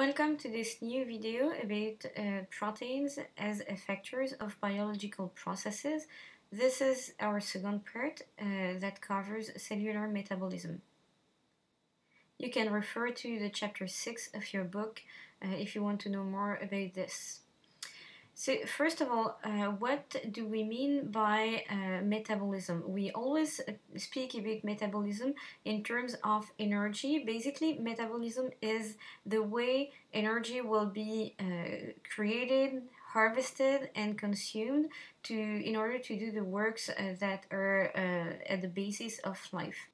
Welcome to this new video about proteins as effectors of biological processes. This is our second part that covers cellular metabolism. You can refer to the chapter 6 of your book if you want to know more about this. So first of all, what do we mean by metabolism? We always speak about metabolism in terms of energy. Basically, metabolism is the way energy will be created, harvested, and consumed in order to do the works that are at the basis of life.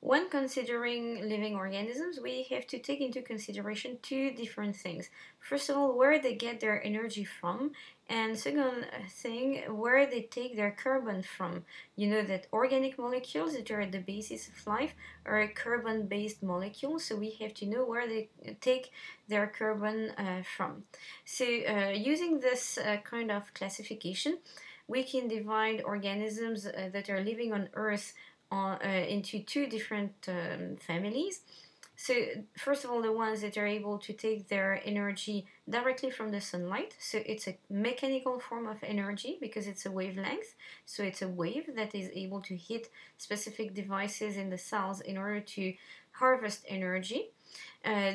When considering living organisms, we have to take into consideration two different things. First of all, where they get their energy from, and second thing, where they take their carbon from. You know that organic molecules that are at the basis of life are carbon-based molecules, so we have to know where they take their carbon from. So using this kind of classification, we can divide organisms that are living on Earth into two different families. So first of all, the ones that are able to take their energy directly from the sunlight. So it's a mechanical form of energy because it's a wavelength. So it's a wave that is able to hit specific devices in the cells in order to harvest energy.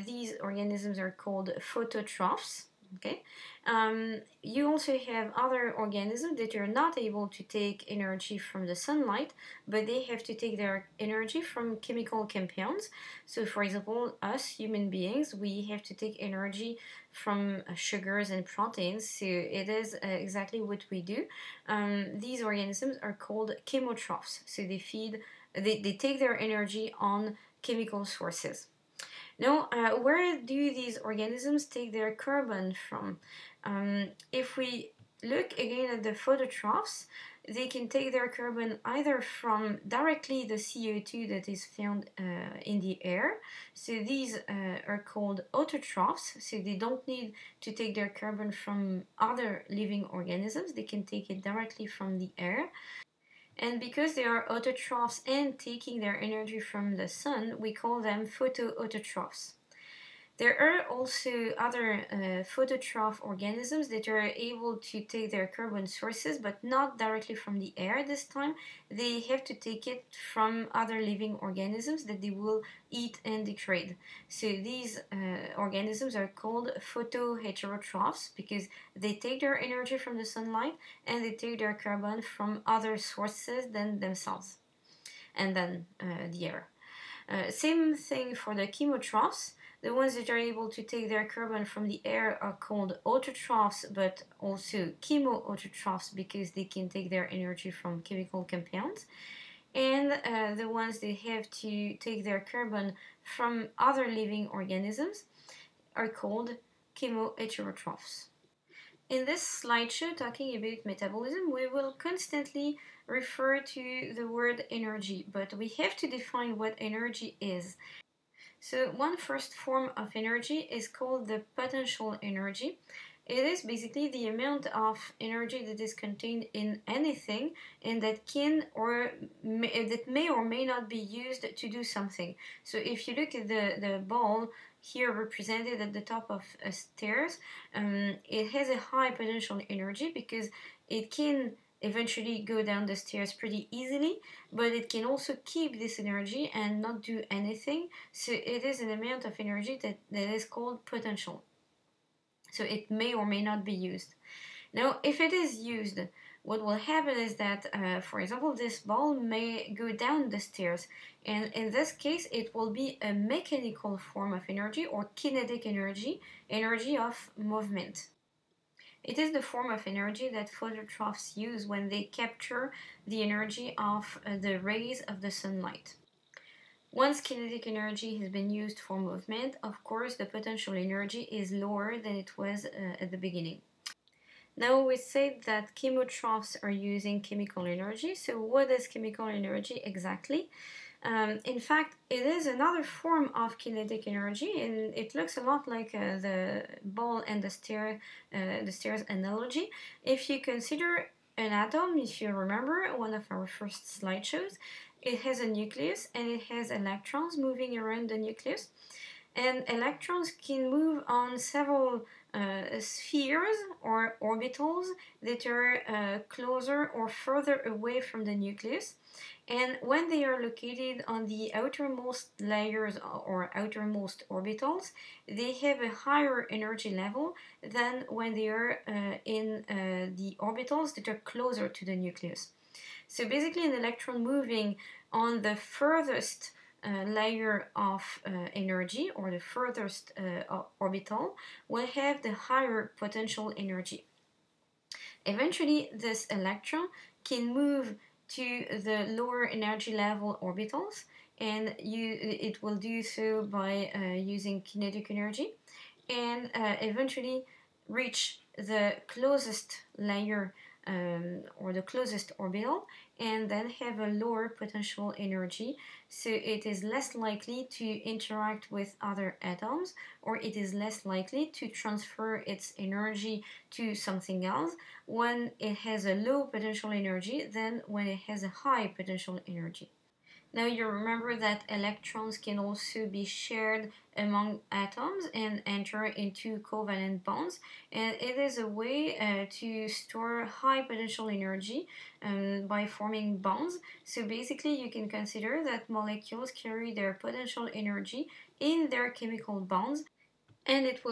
These organisms are called phototrophs. Okay. You also have other organisms that are not able to take energy from the sunlight, but they have to take their energy from chemical compounds. So for example, us human beings, we have to take energy from sugars and proteins. So it is exactly what we do. These organisms are called chemotrophs. So they take their energy on chemical sources. Now, where do these organisms take their carbon from? If we look again at the phototrophs, they can take their carbon either from directly the CO2 that is found in the air. So these are called autotrophs. So they don't need to take their carbon from other living organisms. They can take it directly from the air. And because they are autotrophs and taking their energy from the sun, we call them photoautotrophs. There are also other phototroph organisms that are able to take their carbon sources, but not directly from the air this time. They have to take it from other living organisms that they will eat and degrade. So these organisms are called photoheterotrophs because they take their energy from the sunlight and they take their carbon from other sources than themselves and then the air. Same thing for the chemotrophs. The ones that are able to take their carbon from the air are called autotrophs, but also chemoautotrophs because they can take their energy from chemical compounds. And the ones that have to take their carbon from other living organisms are called chemoheterotrophs. In this slideshow talking about metabolism, we will constantly refer to the word energy, but we have to define what energy is. So one first form of energy is called the potential energy. It is basically the amount of energy that is contained in anything and that may or may not be used to do something. So if you look at the ball here represented at the top of stairs, it has a high potential energy because it can eventually go down the stairs pretty easily, but it can also keep this energy and not do anything. So it is an amount of energy that is called potential. So it may or may not be used. Now, if it is used, what will happen is that, for example, this ball may go down the stairs, and in this case, it will be a mechanical form of energy or kinetic energy, energy of movement. It is the form of energy that phototrophs use when they capture the energy of the rays of the sunlight. Once kinetic energy has been used for movement, of course, the potential energy is lower than it was at the beginning. Now we said that chemotrophs are using chemical energy. So what is chemical energy exactly? In fact, it is another form of kinetic energy, and it looks a lot like the ball and the stairs analogy. If you consider an atom, if you remember one of our first slideshows, it has a nucleus and it has electrons moving around the nucleus. And electrons can move on several spheres or orbitals that are closer or further away from the nucleus. And when they are located on the outermost layers or outermost orbitals, they have a higher energy level than when they are in the orbitals that are closer to the nucleus. So basically, an electron moving on the furthest layer of energy or the furthest orbital will have the higher potential energy. Eventually, this electron can move to the lower energy level orbitals, and it will do so by using kinetic energy, and eventually reach the closest layer or the closest orbital, and then have a lower potential energy, so it is less likely to interact with other atoms, or it is less likely to transfer its energy to something else when it has a low potential energy than when it has a high potential energy. Now you remember that electrons can also be shared among atoms and enter into covalent bonds, and it is a way to store high potential energy by forming bonds. So basically, you can consider that molecules carry their potential energy in their chemical bonds. And if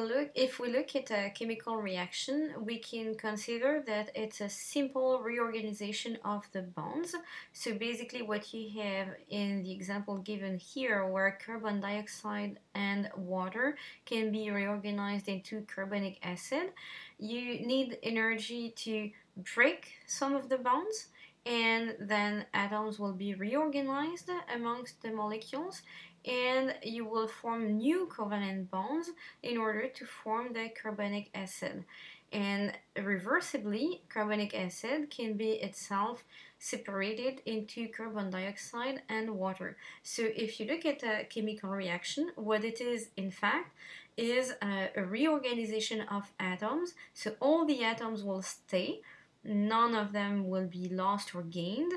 we look at a chemical reaction, we can consider that it's a simple reorganization of the bonds. So basically what you have in the example given here, where carbon dioxide and water can be reorganized into carbonic acid, you need energy to break some of the bonds, and then atoms will be reorganized amongst the molecules, and you will form new covalent bonds in order to form the carbonic acid. And reversibly, carbonic acid can be itself separated into carbon dioxide and water. So if you look at a chemical reaction, what it is in fact is a reorganization of atoms. So all the atoms will stay, none of them will be lost or gained,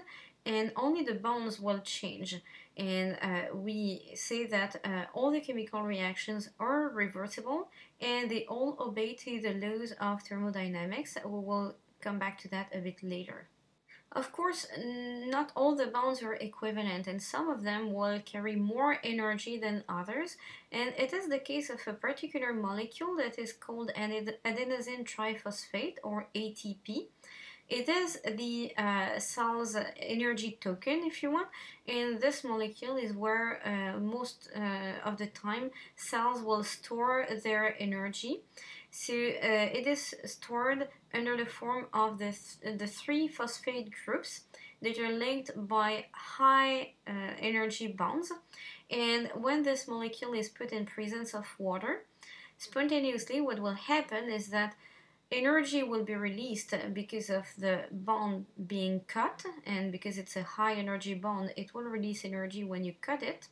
and only the bonds will change. And we say that all the chemical reactions are reversible, and they all obey to the laws of thermodynamics. We will come back to that a bit later. Of course, not all the bonds are equivalent, and some of them will carry more energy than others. And it is the case of a particular molecule that is called adenosine triphosphate, or ATP. It is the cell's energy token, if you want, and this molecule is where most of the time cells will store their energy. So it is stored under the form of the three phosphate groups that are linked by high energy bonds. And when this molecule is put in presence of water, spontaneously what will happen is that energy will be released because of the bond being cut, and because it's a high energy bond, it will release energy when you cut it,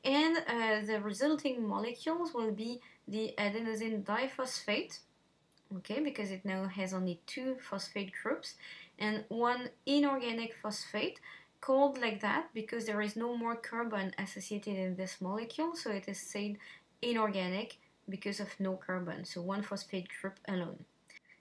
and the resulting molecules will be the adenosine diphosphate, okay, because it now has only two phosphate groups, and one inorganic phosphate, called like that because there is no more carbon associated in this molecule, so it is said inorganic because of no carbon, so one phosphate group alone.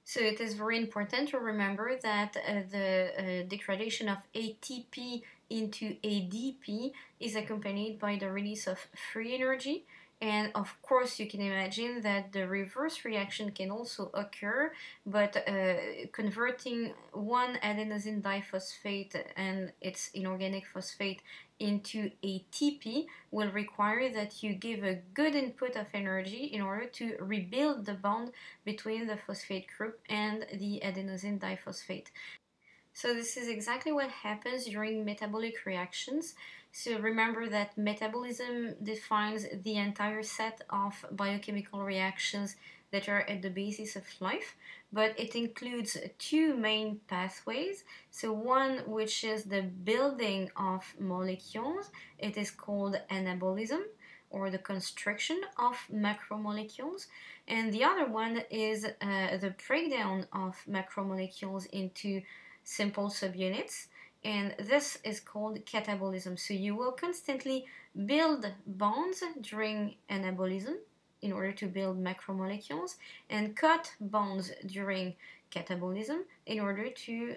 So it is very important to remember that the degradation of ATP into ADP is accompanied by the release of free energy. And of course, you can imagine that the reverse reaction can also occur, but converting one adenosine diphosphate and its inorganic phosphate into ATP will require that you give a good input of energy in order to rebuild the bond between the phosphate group and the adenosine diphosphate. So this is exactly what happens during metabolic reactions. So remember that metabolism defines the entire set of biochemical reactions that are at the basis of life, but it includes two main pathways. So one which is the building of molecules, it is called anabolism, or the constriction of macromolecules, and the other one is the breakdown of macromolecules into simple subunits, and this is called catabolism. So you will constantly build bonds during anabolism in order to build macromolecules, and cut bonds during catabolism in order to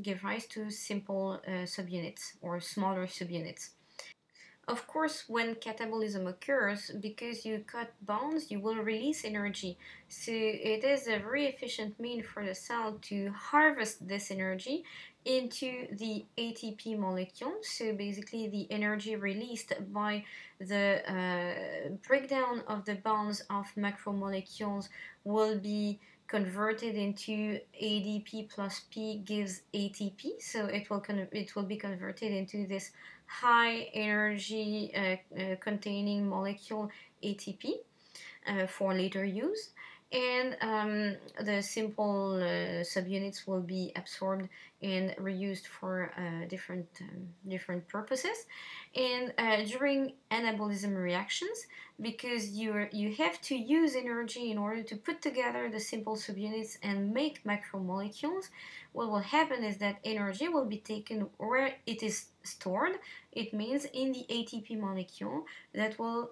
give rise to simple subunits or smaller subunits. Of course, when catabolism occurs, because you cut bonds, you will release energy. So it is a very efficient mean for the cell to harvest this energy into the ATP molecule. So basically, the energy released by the breakdown of the bonds of macromolecules will be converted into ADP plus P gives ATP. So it will be converted into this high energy containing molecule ATP for later use, and the simple subunits will be absorbed and reused for different purposes. And during anabolism reactions, because you have to use energy in order to put together the simple subunits and make macromolecules, what will happen is that energy will be taken where it is stored. It means in the ATP molecule that will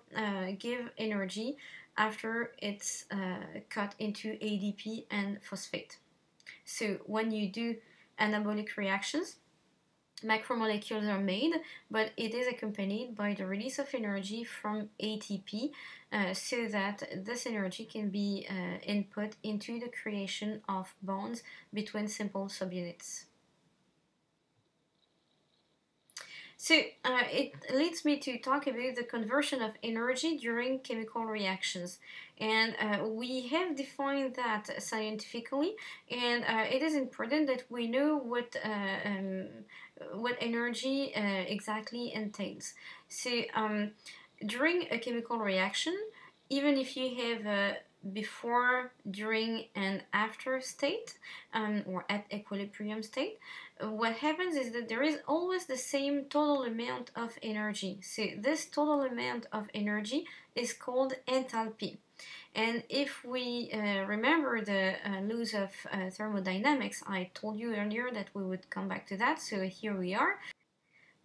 give energy after it's cut into ADP and phosphate. So when you do anabolic reactions, macromolecules are made, but it is accompanied by the release of energy from ATP so that this energy can be input into the creation of bonds between simple subunits. So it leads me to talk about the conversion of energy during chemical reactions. And we have defined that scientifically, and it is important that we know what energy exactly entails. So during a chemical reaction, even if you have a before, during, and after state, or at equilibrium state, what happens is that there is always the same total amount of energy. So this total amount of energy is called enthalpy. And if we remember the laws of thermodynamics, I told you earlier that we would come back to that, so here we are.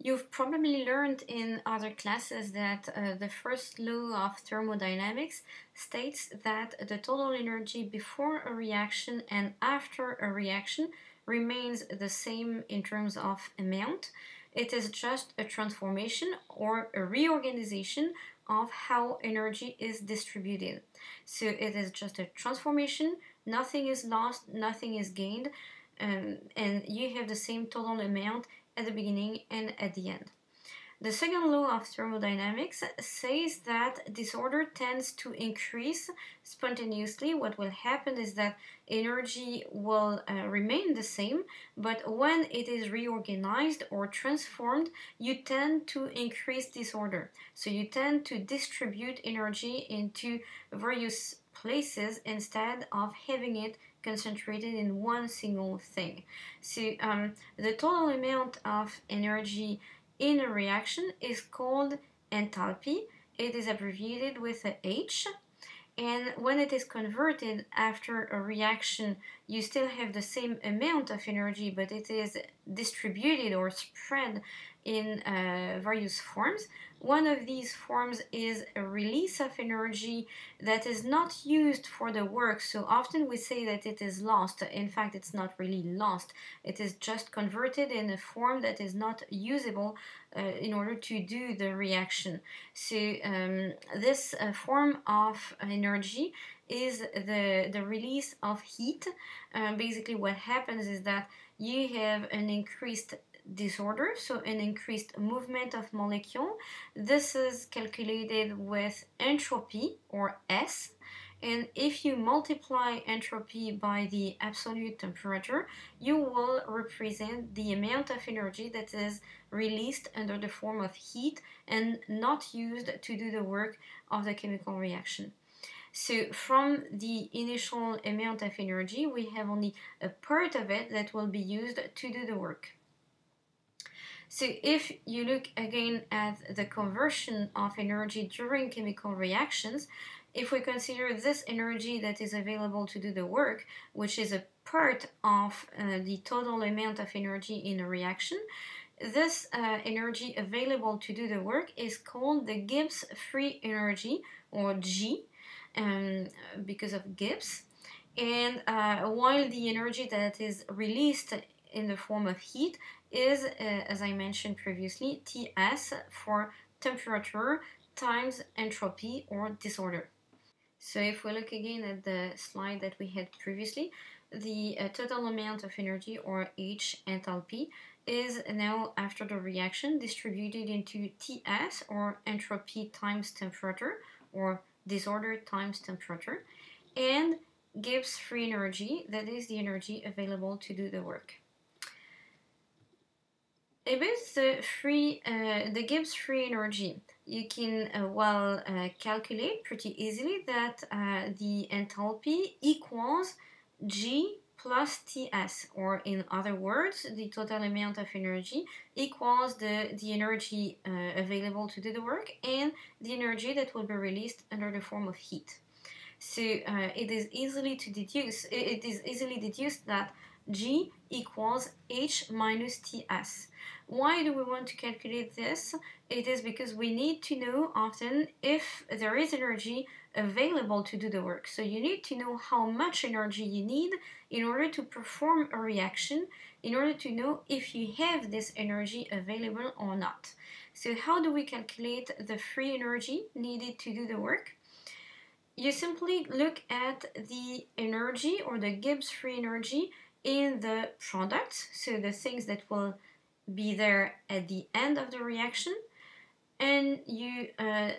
You've probably learned in other classes that the first law of thermodynamics states that the total energy before a reaction and after a reaction remains the same in terms of amount. It is just a transformation or a reorganization of how energy is distributed. So it is just a transformation, nothing is lost, nothing is gained, and you have the same total amount at the beginning and at the end. The second law of thermodynamics says that disorder tends to increase spontaneously. What will happen is that energy will remain the same, but when it is reorganized or transformed, you tend to increase disorder. So you tend to distribute energy into various places instead of having it concentrated in one single thing. So the total amount of energy in a reaction is called enthalpy. It is abbreviated with a H. And when it is converted after a reaction, you still have the same amount of energy, but it is distributed or spread in various forms. One of these forms is a release of energy that is not used for the work. So often we say that it is lost. In fact, it's not really lost. It is just converted in a form that is not usable in order to do the reaction. So this form of energy is the release of heat. Basically what happens is that you have an increased disorder, so an increased movement of molecule. This is calculated with entropy, or S, and if you multiply entropy by the absolute temperature, you will represent the amount of energy that is released under the form of heat and not used to do the work of the chemical reaction. So from the initial amount of energy, we have only a part of it that will be used to do the work. So if you look again at the conversion of energy during chemical reactions, if we consider this energy that is available to do the work, which is a part of the total amount of energy in a reaction, this energy available to do the work is called the Gibbs free energy, or G, um, because of Gibbs. And while the energy that is released in the form of heat is, as I mentioned previously, Ts for temperature times entropy or disorder. So if we look again at the slide that we had previously, the total amount of energy, or H enthalpy, is now, after the reaction, distributed into Ts, or entropy times temperature, or disorder times temperature, and Gibbs free energy, that is the energy available to do the work. About the Gibbs free energy, you can calculate pretty easily that the enthalpy equals G plus Ts, or in other words, the total amount of energy equals the energy available to do the work and the energy that will be released under the form of heat. So it is easily deduced that G equals H minus Ts. Why do we want to calculate this? It is because we need to know often if there is energy available to do the work. So you need to know how much energy you need in order to perform a reaction, in order to know if you have this energy available or not. So how do we calculate the free energy needed to do the work? You simply look at the energy, or the Gibbs free energy, in the products, so the things that will be there at the end of the reaction, and you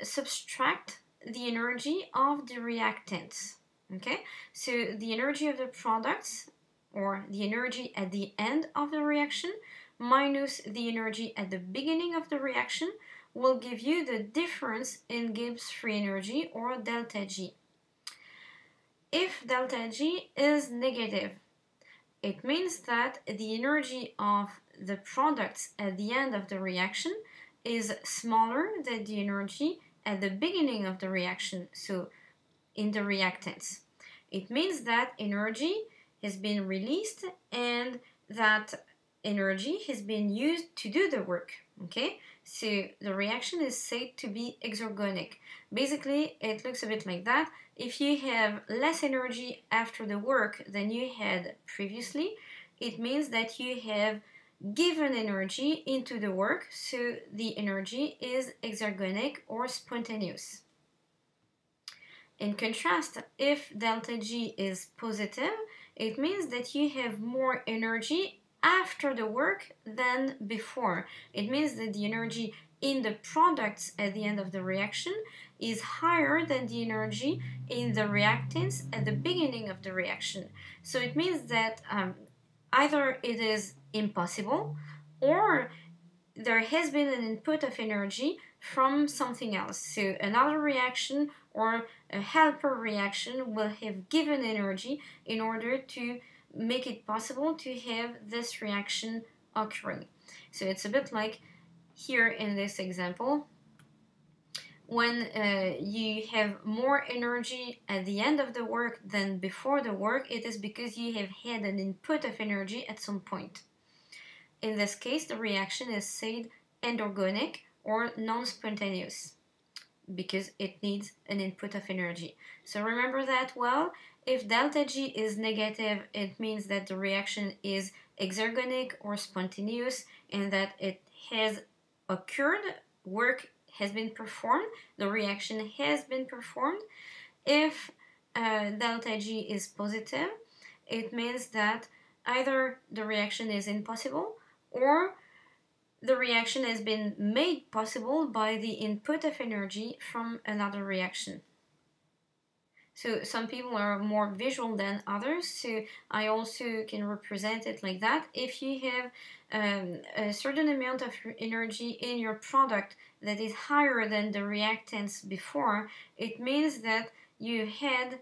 subtract the energy of the reactants. Okay, so the energy of the products, or the energy at the end of the reaction, minus the energy at the beginning of the reaction, will give you the difference in Gibbs free energy, or delta G. If delta G is negative, it means that the energy of the products at the end of the reaction is smaller than the energy at the beginning of the reaction, so in the reactants. It means that energy has been released and that energy has been used to do the work. Okay, so the reaction is said to be exergonic. Basically, it looks a bit like that. If you have less energy after the work than you had previously, it means that you have given energy into the work, so the energy is exergonic or spontaneous. In contrast, if delta G is positive, it means that you have more energy after the work than before. It means that the energy in the products at the end of the reaction is higher than the energy in the reactants at the beginning of the reaction. So it means that either it is impossible, or there has been an input of energy from something else. So another reaction or a helper reaction will have given energy in order to make it possible to have this reaction occurring. So it's a bit like here in this example, when you have more energy at the end of the work than before the work, it is because you have had an input of energy at some point. In this case, the reaction is said endergonic or non-spontaneous because it needs an input of energy. So remember that well. If delta G is negative, it means that the reaction is exergonic or spontaneous and that it has occurred, work has been performed, the reaction has been performed. If delta G is positive, it means that either the reaction is impossible or the reaction has been made possible by the input of energy from another reaction. So some people are more visual than others, so I also can represent it like that. If you have a certain amount of energy in your product that is higher than the reactants before, it means that you had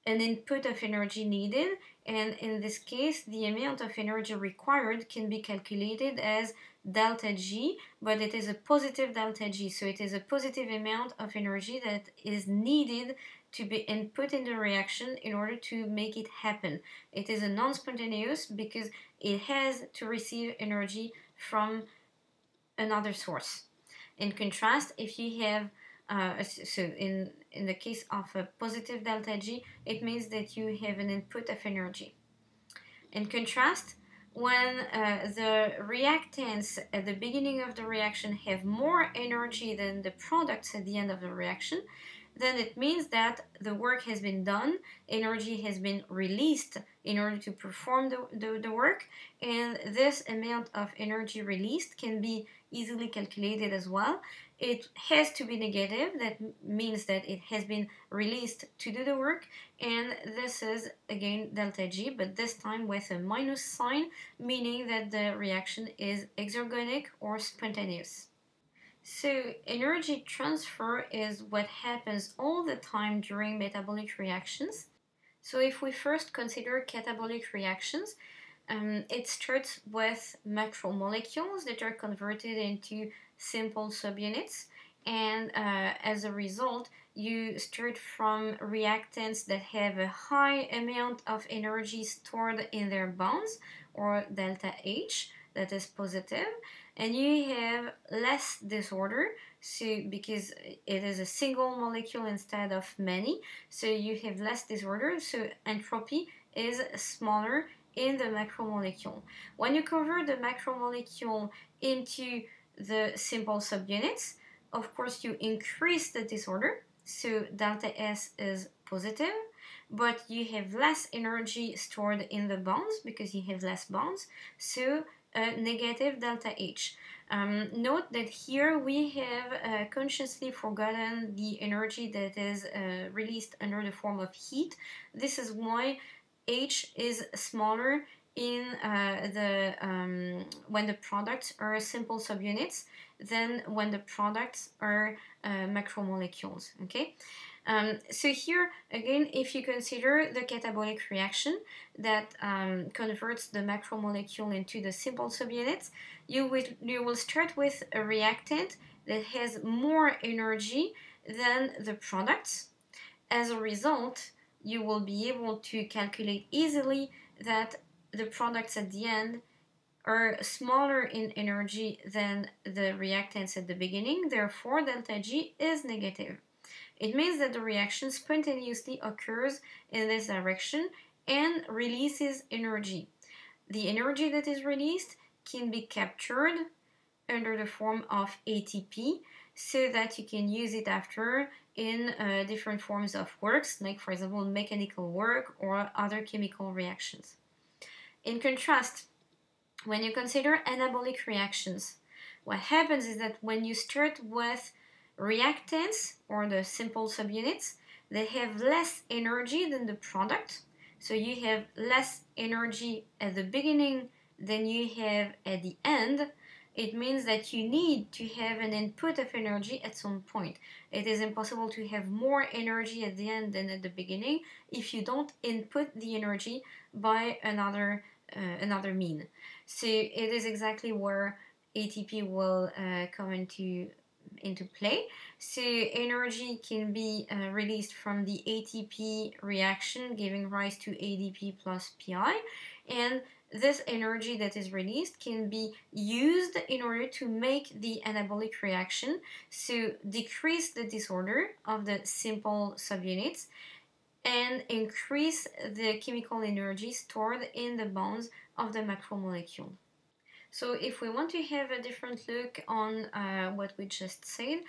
an input of energy needed, and in this case the amount of energy required can be calculated as delta G, but it is a positive delta G, so it is a positive amount of energy that is needed to be input in the reaction in order to make it happen. It is a non-spontaneous because it has to receive energy from another source. In contrast, if you have so in the case of a positive delta G, it means that you have an input of energy. In contrast, when the reactants at the beginning of the reaction have more energy than the products at the end of the reaction, then it means that the work has been done, energy has been released in order to perform the work, and this amount of energy released can be easily calculated as well. It has to be negative, that means that it has been released to do the work, and this is again delta G, but this time with a minus sign, meaning that the reaction is exergonic or spontaneous. So energy transfer is what happens all the time during metabolic reactions. So if we first consider catabolic reactions, it starts with macromolecules that are converted into simple subunits, and as a result, you start from reactants that have a high amount of energy stored in their bonds, or delta H, that is positive, and you have less disorder, so because it is a single molecule instead of many, so you have less disorder, so entropy is smaller in the macromolecule. When you convert the macromolecule into the simple subunits, of course you increase the disorder, so delta S is positive, but you have less energy stored in the bonds because you have less bonds, so negative delta H. Note that here we have consciously forgotten the energy that is released under the form of heat. This is why H is smaller in when the products are simple subunits than when the products are macromolecules. Okay. So here again, if you consider the catabolic reaction that converts the macromolecule into the simple subunits, you will start with a reactant that has more energy than the products. As a result, you will be able to calculate easily that the products at the end are smaller in energy than the reactants at the beginning, therefore delta G is negative. It means that the reaction spontaneously occurs in this direction and releases energy. The energy that is released can be captured under the form of ATP so that you can use it after in different forms of works, like for example mechanical work or other chemical reactions. In contrast, when you consider anabolic reactions, what happens is that when you start with reactants, or the simple subunits, they have less energy than the product. So you have less energy at the beginning than you have at the end. It means that you need to have an input of energy at some point. It is impossible to have more energy at the end than at the beginning if you don't input the energy by another mean. So it is exactly where ATP will come into play. So energy can be released from the ATP reaction, giving rise to ADP plus PI, and this energy that is released can be used in order to make the anabolic reaction, so decrease the disorder of the simple subunits and increase the chemical energy stored in the bonds of the macromolecule. So if we want to have a different look on what we just said,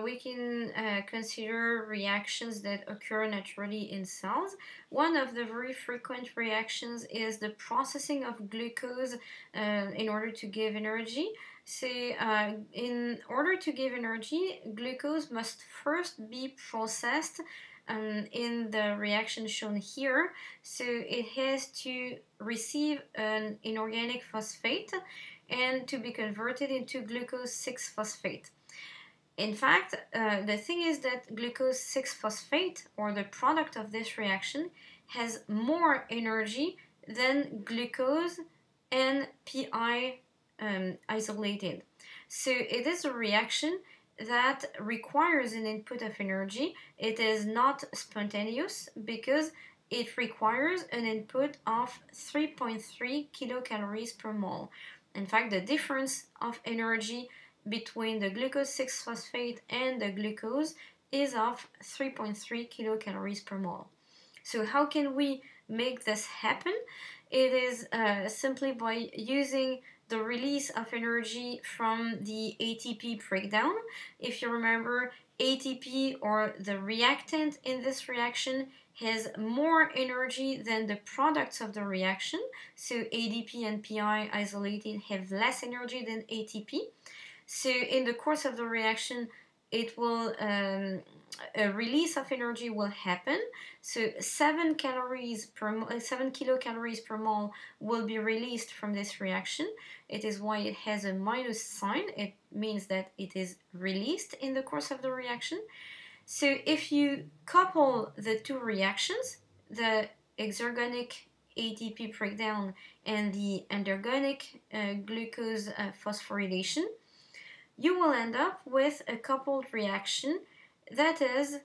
we can consider reactions that occur naturally in cells. One of the very frequent reactions is the processing of glucose in order to give energy. So in order to give energy, glucose must first be processed in the reaction shown here. So it has to receive an inorganic phosphate and to be converted into glucose 6-phosphate. In fact, the thing is that glucose 6-phosphate, or the product of this reaction, has more energy than glucose and PI isolated. So it is a reaction that requires an input of energy. It is not spontaneous because it requires an input of 3.3 kilocalories per mole. In fact, the difference of energy between the glucose 6-phosphate and the glucose is of 3.3 kilocalories per mole. So how can we make this happen? It is simply by using the release of energy from the ATP breakdown. If you remember, ATP, or the reactant in this reaction, has more energy than the products of the reaction. So ADP and PI isolated have less energy than ATP. So in the course of the reaction, it will a release of energy will happen. So 7 kilocalories per mole will be released from this reaction. It is why it has a minus sign. It means that it is released in the course of the reaction. So if you couple the two reactions, the exergonic ATP breakdown and the endergonic glucose phosphorylation, you will end up with a coupled reaction that is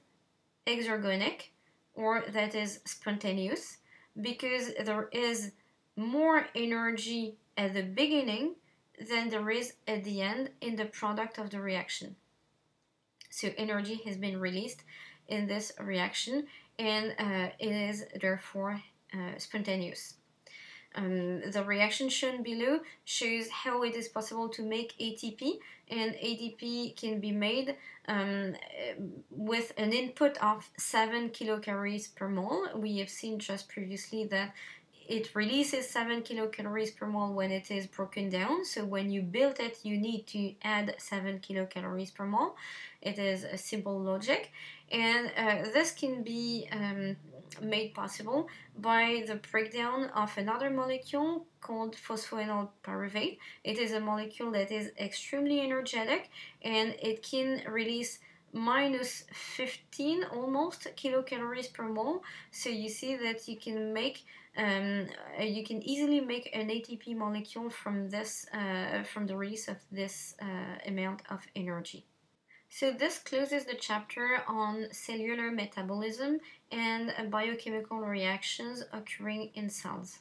exergonic, or that is spontaneous, because there is more energy at the beginning than there is at the end in the product of the reaction. So energy has been released in this reaction, and it is therefore spontaneous. The reaction shown below shows how it is possible to make ATP, and ATP can be made with an input of 7 kilocalories per mole. We have seen just previously that it releases 7 kilocalories per mole when it is broken down. So when you build it, you need to add 7 kilocalories per mole. It is a simple logic, and this can be made possible by the breakdown of another molecule called phosphoenol pyruvate. It is a molecule that is extremely energetic, and it can release minus 15 almost kilocalories per mole. So you see that you can make you can easily make an ATP molecule from this from the release of this amount of energy. So this closes the chapter on cellular metabolism and biochemical reactions occurring in cells.